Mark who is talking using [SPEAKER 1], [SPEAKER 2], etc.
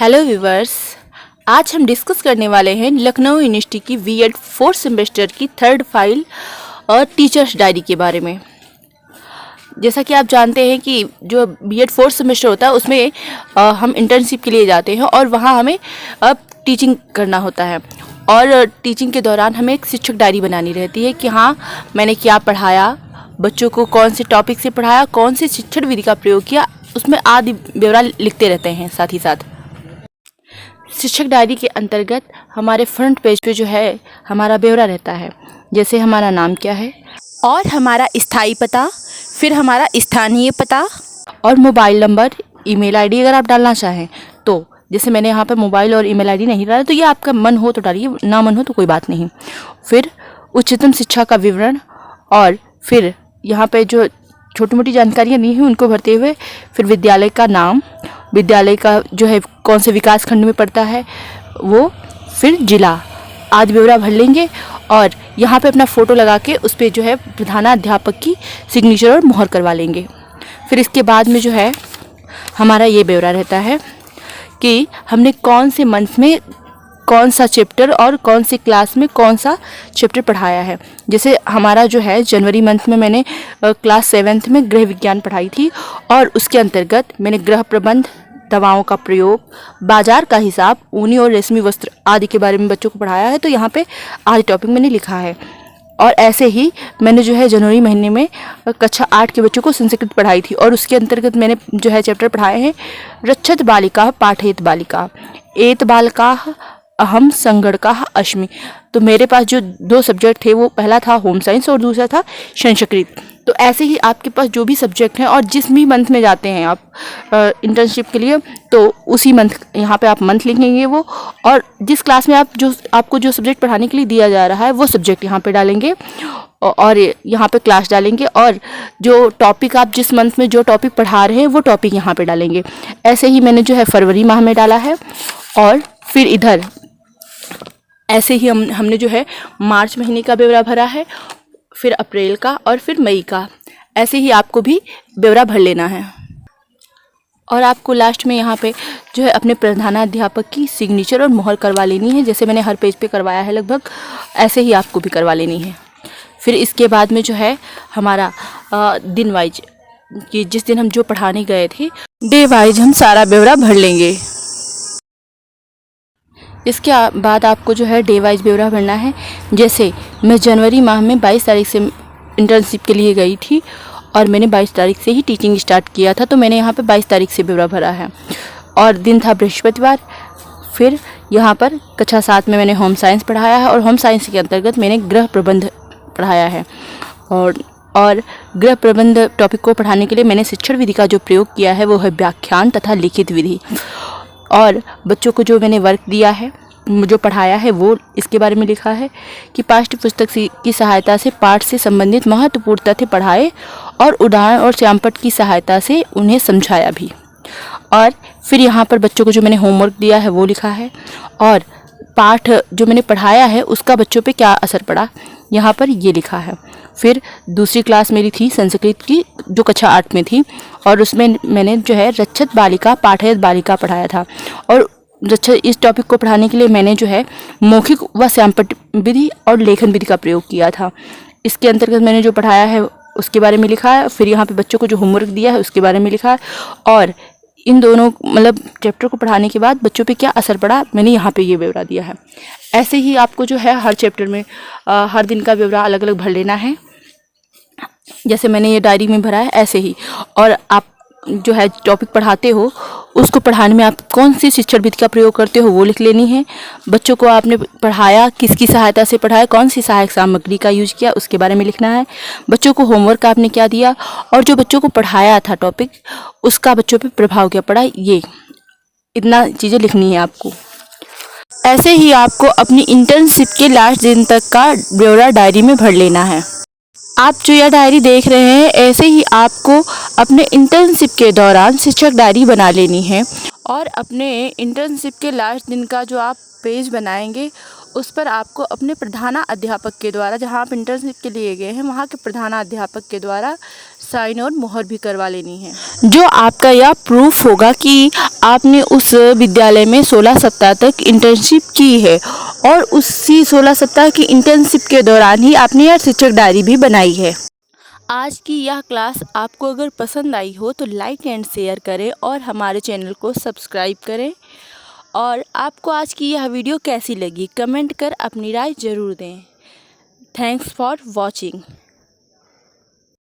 [SPEAKER 1] Hello viewers. आज हम discuss करने वाले हैं लखनऊ यूनिवर्सिटी की बीएड फोर्थ सेमेस्टर की थर्ड फाइल और टीचर्स डायरी के बारे में। जैसा कि आप जानते हैं कि जो बीएड फोर्थ सेमेस्टर होता है उसमें हम इंटर्नशिप के लिए जाते हैं और वहाँ हमें टीचिंग करना होता है और टीचिंग के दौरान हमें एक शिक्षक डायरी बनानी रहती है कि हाँ मैंने क्या पढ़ाया, बच्चों को कौन से टॉपिक से पढ़ाया, कौन से शिक्षण विधि का प्रयोग किया, उसमें आदि ब्यौरा लिखते रहते हैं। साथ ही साथ शिक्षक डायरी के अंतर्गत हमारे फ्रंट पेज पे जो है हमारा ब्यौरा रहता है, जैसे हमारा नाम क्या है और हमारा स्थायी पता, फिर हमारा स्थानीय पता और मोबाइल नंबर, ईमेल आईडी अगर आप डालना चाहें तो। जैसे मैंने यहाँ पर मोबाइल और ईमेल आईडी नहीं डाला तो ये आपका मन हो तो डालिए, ना मन हो तो कोई बात नहीं। फिर उच्चतम शिक्षा का विवरण और फिर यहाँ पे जो छोटी मोटी जानकारियाँ दी हैं उनको भरते हुए फिर विद्यालय का नाम, विद्यालय का जो है कौन से विकास खंड में पड़ता है वो, फिर जिला आदि ब्यौरा भर लेंगे और यहाँ पे अपना फ़ोटो लगा के उस पर जो है प्रधानाध्यापक की सिग्नेचर और मोहर करवा लेंगे। फिर इसके बाद में जो है हमारा ये ब्यौरा रहता है कि हमने कौन से मंथ में कौन सा चैप्टर और कौन सी क्लास में कौन सा चैप्टर पढ़ाया है। जैसे हमारा जो है जनवरी मंथ में मैंने क्लास 7th में गृह विज्ञान पढ़ाई थी और उसके अंतर्गत मैंने गृह प्रबंध, दवाओं का प्रयोग, बाजार का हिसाब, ऊनी और रेशमी वस्त्र आदि के बारे में बच्चों को पढ़ाया है। तो यहाँ पे आदि टॉपिक मैंने लिखा है। और ऐसे ही मैंने जो है जनवरी महीने में कक्षा 8 के बच्चों को संस्कृत पढ़ाई थी और उसके अंतर्गत मैंने जो है चैप्टर पढ़ाए हैं रक्षत बालिका पाठेत बालिका, एत बालिका अहम संगणका अश्मि। तो मेरे पास जो 2 सब्जेक्ट थे वो पहला था होम साइंस और दूसरा था संस्कृत। तो ऐसे ही आपके पास जो भी सब्जेक्ट हैं और जिस भी मंथ में जाते हैं आप इंटर्नशिप के लिए तो उसी मंथ यहाँ पे आप मंथ लिखेंगे वो, और जिस क्लास में आपको जो सब्जेक्ट पढ़ाने के लिए दिया जा रहा है वो सब्जेक्ट यहाँ पे डालेंगे और यहाँ पे क्लास डालेंगे और जो टॉपिक आप जिस मंथ में जो टॉपिक पढ़ा रहे हैं वो टॉपिक यहाँ पे डालेंगे। ऐसे ही मैंने जो है फरवरी माह में डाला है और फिर इधर ऐसे ही हमने जो है मार्च महीने का ब्यौरा भरा है, फिर अप्रैल का और फिर मई का। ऐसे ही आपको भी ब्यौरा भर लेना है और आपको लास्ट में यहाँ पे जो है अपने प्रधानाध्यापक की सिग्नेचर और मोहर करवा लेनी है। जैसे मैंने हर पेज पे करवाया है लगभग, ऐसे ही आपको भी करवा लेनी है। फिर इसके बाद में जो है हमारा दिन वाइज कि जिस दिन हम जो पढ़ाने गए थे डे वाइज हम सारा ब्यौरा भर लेंगे। इसके बाद आपको जो है डे वाइज ब्यौरा भरना है। जैसे मैं जनवरी माह में 22 तारीख से इंटर्नशिप के लिए गई थी और मैंने 22 तारीख से ही टीचिंग स्टार्ट किया था, तो मैंने यहाँ पे 22 तारीख से ब्यौरा भरा है और दिन था बृहस्पतिवार। फिर यहाँ पर कक्षा 7 में मैंने होम साइंस पढ़ाया है और होम साइंस के अंतर्गत मैंने गृह प्रबंध पढ़ाया है और गृह प्रबंध टॉपिक को पढ़ाने के लिए मैंने शिक्षण विधि का जो प्रयोग किया है वो है व्याख्यान तथा लिखित विधि। और बच्चों को जो मैंने वर्क दिया है, जो पढ़ाया है वो इसके बारे में लिखा है कि पाठ्य पुस्तक की सहायता से पाठ से संबंधित महत्वपूर्ण तथ्य पढ़ाए और उदाहरण और श्यामपट्ट की सहायता से उन्हें समझाया भी। और फिर यहाँ पर बच्चों को जो मैंने होमवर्क दिया है वो लिखा है और पाठ जो मैंने पढ़ाया है उसका बच्चों पे क्या असर पड़ा यहाँ पर ये लिखा है। फिर दूसरी क्लास मेरी थी संस्कृत की जो कक्षा 8 में थी और उसमें मैंने जो है रक्षत बालिका पाठेत बालिका पढ़ाया था और इस टॉपिक को पढ़ाने के लिए मैंने जो है मौखिक व श्यामपट्ट विधि और लेखन विधि का प्रयोग किया था। इसके अंतर्गत मैंने जो पढ़ाया है उसके बारे में लिखा है। फिर यहाँ पे बच्चों को जो होमवर्क दिया है उसके बारे में लिखा है और इन दोनों मतलब चैप्टर को पढ़ाने के बाद बच्चों पे क्या असर पड़ा मैंने यहाँ पे ये ब्यौरा दिया है। ऐसे ही आपको जो है हर चैप्टर में हर दिन का ब्यौरा अलग अलग भर लेना है, जैसे मैंने ये डायरी में भरा है ऐसे ही। और आप जो है टॉपिक पढ़ाते हो उसको पढ़ाने में आप कौन सी शिक्षण विधि का प्रयोग करते हो वो लिख लेनी है। बच्चों को आपने पढ़ाया किसकी सहायता से पढ़ाया, कौन सी सहायक सामग्री का यूज किया उसके बारे में लिखना है। बच्चों को होमवर्क आपने क्या दिया और जो बच्चों को पढ़ाया था टॉपिक उसका बच्चों पे प्रभाव क्या पड़ा, ये इतना चीज़ें लिखनी है आपको। ऐसे ही आपको अपनी इंटर्नशिप के लास्ट दिन तक का ब्यौरा डायरी में भर लेना है। आप जो यह डायरी देख रहे हैं ऐसे ही आपको अपने इंटर्नशिप के दौरान शिक्षक डायरी बना लेनी है और अपने इंटर्नशिप के लास्ट दिन का जो आप पेज बनाएंगे उस पर आपको अपने प्रधानाध्यापक के द्वारा, जहाँ आप इंटर्नशिप के लिए गए हैं वहाँ के प्रधानाध्यापक के द्वारा साइन और मोहर भी करवा लेनी है, जो आपका यह प्रूफ होगा कि आपने उस विद्यालय में 16 सप्ताह तक इंटर्नशिप की है और उसी 16 सप्ताह की इंटर्नशिप के दौरान ही आपने यह शिक्षक डायरी भी बनाई है। आज की यह क्लास आपको अगर पसंद आई हो तो लाइक एंड शेयर करें और हमारे चैनल को सब्सक्राइब करें। और आपको आज की यह वीडियो कैसी लगी कमेंट कर अपनी राय ज़रूर दें। Thanks for watching.